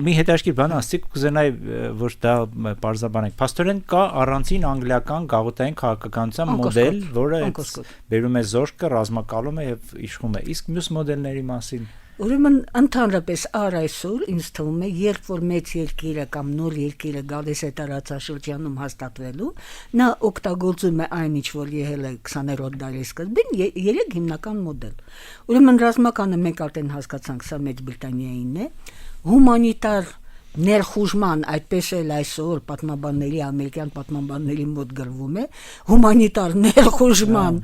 Մի հետաքրքիր բան ասցիք, կուզենայի որ դա բարձրաբանենք։ Փաստորեն կա առանձին անգլիական գաղութային քաղաքականության մոդել, որը բերում է զորքը, ռազմակալում է եւ իշխում է։ Իսկ մյուս մոդելների մասին Ուրեմն ընդհանրապես այսօր ինձ թվում է, երբ որ մեծ երկիրը կամ նոր երկիրը գալիս է տարածաշրջանում հաստատվելու, նա օգտագործում է այն ինչ որ եղել է 20-րդ դարի սկզբին, երեք հիմնական մոդել։ Ուրեմն ռազմականը մենք արդեն հասկացանք, սա Մեծ Բրիտանիայինն է, հումանիտար ներխուժման, այդպես էլ այսօր պատմաբանների, ամերիկյան պատմաբանների մոտ գրվում է, հումանիտար ներխուժման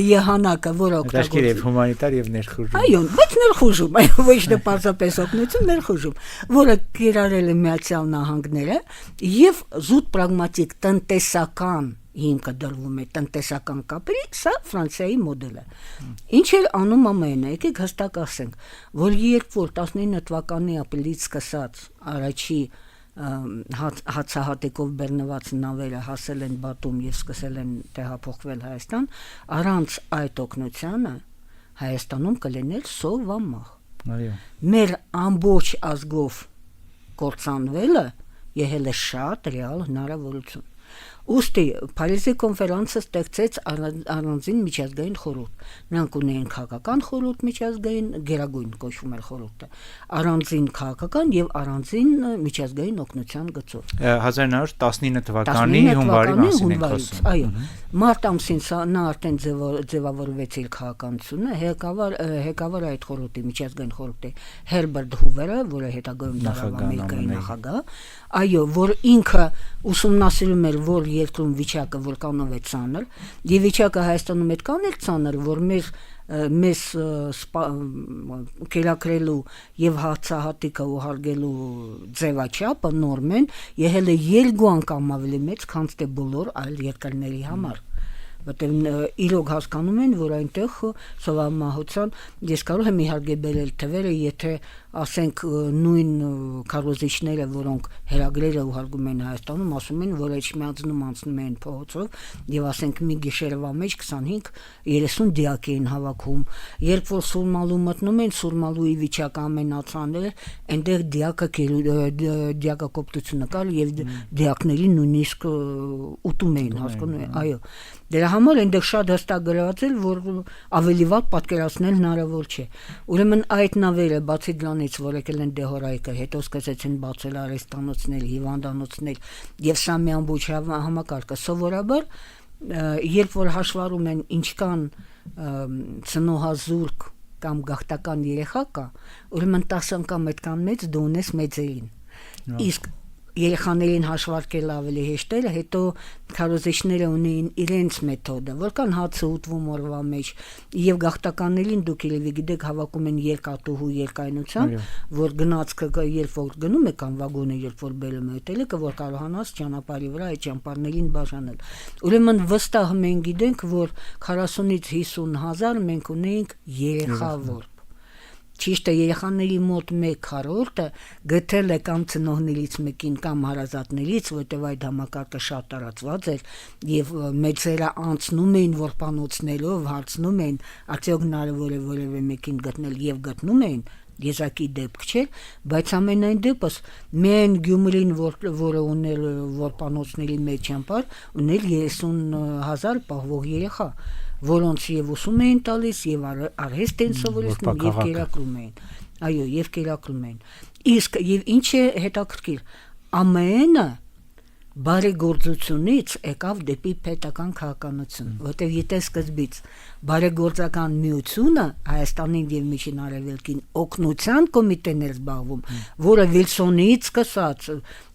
եղանակը, որը օգտագործվում է հումանիտար եւ ներխուժում։ Այո, բայց ներխուժում, ոչ թե պարզապես օգնություն, ներխուժում, որը կիրառել է Միացյալ Նահանգները եւ զուտ պրագմատիկ տնտեսական հիմքը դրվում է տնտեսական կապերի, սա Ֆրանսիայի մոդելը։ Ինչ էր անում ԱՄՆ-ը, եկեք հստակ ասենք, որ երբ որ 19 թվականի ապրիլից սկսած առաջի հացահատիկով բեռնված նավերը հասել են Բաթում եւ սկսել են տեղափոխվել Հայաստան, առանց այդ օգնությանը Հայաստանում կլիներ սովամահ։ Այո։ Մեր ամբողջ ազգով կործանվելը եղել է շատ ռեալ հնարավորություն։ Ուստի Փարիզի կոնֆերանսը ստեղծեց առանձին միջազգային խորհուրդ։ Նրանք ունեին քաղաքական խորհուրդ միջազգային, գերագույն կոչվում էր խորհուրդը, առանձին քաղաքական եւ առանձին միջազգային օգնության գծով։ 1919 թվականի հունվարի մասին ենք խոսում։ Այո, մարտ ամսին նա արդեն ձևավորվեց իր քաղաքականությունը, ղեկավար այդ խորհրդի միջազգային խորհրդի Հերբերտ Հուվերը, որը հետագայում դարձավ Ամերիկայի նախագահ, այո, որ ինքը ուսումնասիրում էր որ երկրում վիճակը որքանով է ծանր, եւ վիճակը Հայաստանում այդքան է ծանր, որ մեզ կերակրելու եւ հացահատիկը ուղարկելու ձևաչափը նորմեն եղել է 2 անգամ ավելի մեծ, քան թե բոլոր այլ երկրների համար։ Որտեղ իրոք հասկանում են, որ այնտեղ սովամահության ես կարող եմ իհարկե բերել թվերը, եթե ասենք նույն քարոզիչները, որոնք հերագրերը ուղարկում են Հայաստանում, ասում են, որ Էջմիածնում անցնում են փողոցով եւ ասենք մի գիշերվա մեջ 25-30 դիակ էին հավաքում։ Երբ որ Սուրմալու մտնում են, Սուրմալուի վիճակը ամենացաները, այնտեղ դիակակոպտությունը կար եւ դիակների նույնիսկ ուտում էին, հասկանում եք, այո։ Դրա համար այնտեղ շատ հստակ գրված էր, որ ավելի վատ պատկերացնել հնարավոր չէ։ Ուրեմն այդ նավերը բացի դրանից, որ եկել են դեհորայքը, հետո սկսեցին բացել արհեստանոցներ, հիվանդանոցներ եւ սա մի ամբողջ համակարգը սովորաբար, երբ որ հաշվառում են ինչքան ծնողազուրկ կամ գաղթական երեխա կա, ուրեմն 10 անգամ այդքան մեծ դու ունես մեծերին։ Իսկ երեխաներին հաշվարկել ավելի հեշտ էր, հետո քարոզիչները ունեին իրենց մեթոդը, որքան հացը ուտվում օրվա մեջ, եւ գաղթականներին դուք երևի գիտեք հավաքում են երկաթուհու երկայնությամբ, որ գնացքը երբ որ գնում է կամ վագոնը երբ որ բերում է ուտելիքը, որ կարողանաս ճանապարհի վրա այդ ճանապարհներին բաժանել։ Ուրեմն վստահ մենք գիտենք, որ 40-ից 50 հազար մենք ունեինք երեխա որ Ճիշտ է, երեխաների մոտ 1/4-ը գտել է կամ ծնողներից մեկին կամ հարազատներից, որտեղ այդ համակարգը շատ տարածված էր եւ մեծերը անցնում էին որպանոցներով, հարցնում էին, արդյոք հնարավոր է որևէ մեկին գտնել եւ գտնում էին, եզակի դեպք չէր, բայց ամենայն դեպս միայն Գյումրին, որը ուներ որպանոցների մեջ ճամփար, ուներ 30,000 պահվող երեխա, որոնց եւ ուսում էին տալիս եւ արհեստ են սովորեցնում եւ կերակրում էին։ Այո, եւ կերակրում էին։ Իսկ եւ ինչ է հետաքրքիր, ԱՄՆ-ը բարեգործությունից եկավ դեպի պետական քաղաքականություն, որտեղ եթե սկզբից բարեգործական միությունը Հայաստանին եւ Միջին Արևելքին օգնության կոմիտեն էր զբաղվում, որը Վիլսոնից սկսած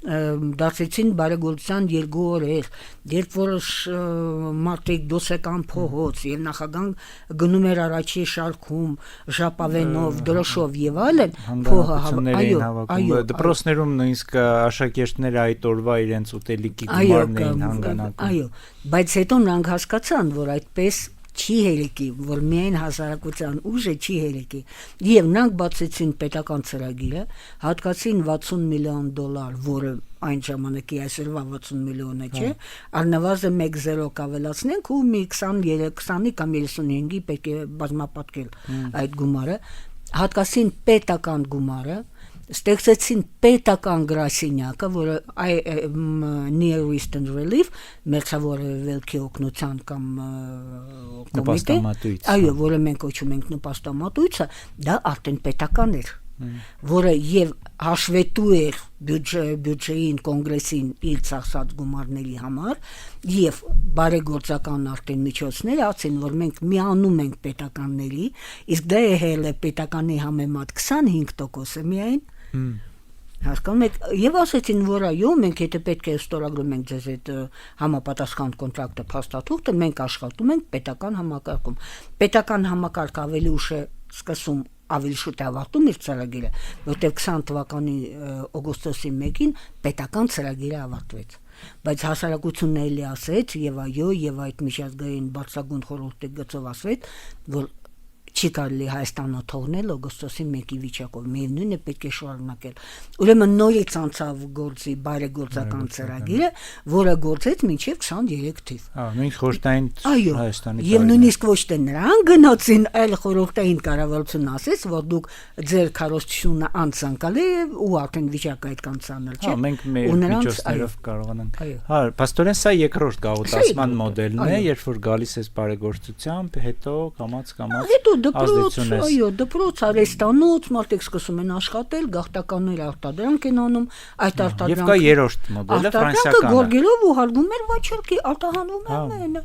դարձեցին բարեգործության 2 օրեր, երբ որ մարդիկ դոսեկան փողոց եւ նախագահան գնում էր առաջի շարքում ժապավենով, դրոշով եւ այլն, փողը այո, դպրոցներում նույնիսկ աշակերտները այդ օրվա իրենց ուտելիքի գումարն էին հանգանակում։ Այո, բայց հետո նրանք հասկացան, որ այդպես չի հերիքի, որ միայն հասարակության ուժը չի հերիքի։ Եվ նրանք բացեցին պետական ծրագիրը, հատկացին $60 միլիոն, որը այն ժամանակի այսօրվա 60 միլիոնը չէ, առնվազն 1-0 կավելացնենք ու մի 20 կամ 35-ի պետք է բազմապատկել այդ գումարը, հատկացին պետական գումարը Ստեղծեցին պետական գրասենյակը, որը Near Eastern Relief, մերձավոր Արևելքի օգնության կամ կոմիտե, այո, որը մենք կոչում ենք նպաստամատույցը, դա արդեն պետական էր, որը եւ հաշվետու էր բյուջեին կոնգրեսին իր ծախսած գումարների համար եւ բարեգործական արդեն միջոցներ ասին, որ մենք միանում ենք պետականների, իսկ դա եղել է պետականի համեմատ 25% միայն հասկանում եք, եւ ասեցին, որ այո, մենք եթե պետք է ստորագրում ենք ձեզ այդ համապատասխան կոնտրակտը փաստաթուղթը, մենք աշխատում ենք պետական համակարգում։ Պետական համակարգ ավելի ուշ է սկսում ավելի շուտ ավարտում իր ծրագիրը, որտեղ 20 թվականի օգոստոսի 1-ին պետական ծրագիրը ավարտվեց։ Բայց հասարակությունն էլի ասեց եւ այո, եւ այդ միջազգային բարձրագույն խորհրդի գծով ասվեց, որ չի կարելի Հայաստանը թողնել օգոստոսի 1-ի վիճակով, միևնույն է պետք է շարունակել։ Ուրեմն նորից անցավ գործի բարեգործական ծրագիրը, որը գործեց մինչև 23 թիվ։ Նույն խորհրդային Հայաստանի։ Եվ նույնիսկ ոչ թե նրան գնացին, այլ խորհրդային կառավարությունն ասեց, որ դուք ձեր քարոզությունը անցանկալ է ու արդեն վիճակը այդքան ծանր չէ։ Մենք մեր միջոցներով կարողանանք։ Պաստորեն սա երկրորդ գաղութացման մոդելն է, երբ որ գալիս է բարեգործությամբ, հետո կամաց դպրոց, այո, դպրոց, արհեստանոց, մարդիկ սկսում են աշխատել, գաղթականներ արտադրանք են անում, այդ արտադրանքը։ Եվ կա երրորդ մոդելը, ֆրանսիականը։ Գորգելով ու հարգում էր վաչառքի, արտահանում են։